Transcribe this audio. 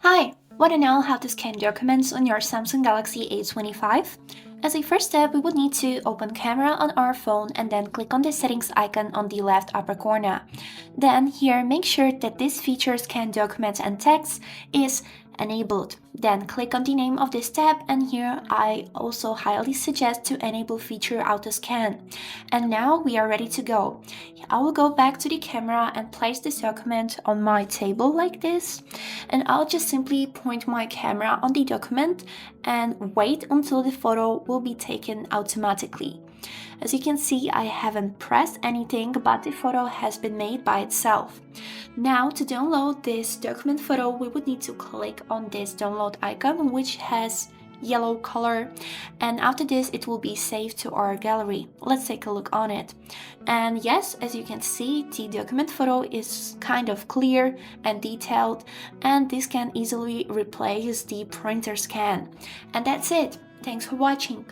Hi, want to know how to scan documents on your Samsung Galaxy A25? As a first step, we would need to open camera on our phone and then click on the settings icon on the left upper corner. Then here, make sure that this feature scan documents and text is enabled. Then click on the name of this tab, and here I also highly suggest to enable feature auto scan. And now we are ready to go. I will go back to the camera and place this document on my table like this, and I'll just simply point my camera on the document and wait until the photo will be taken automatically. As you can see, I haven't pressed anything, but the photo has been made by itself. Now, to download this document photo, we would need to click on this download icon, which has yellow color, and after this it will be saved to our gallery. Let's take a look on it. And yes, as you can see, the document photo is kind of clear and detailed, and this can easily replace the printer scan. And that's it. Thanks for watching.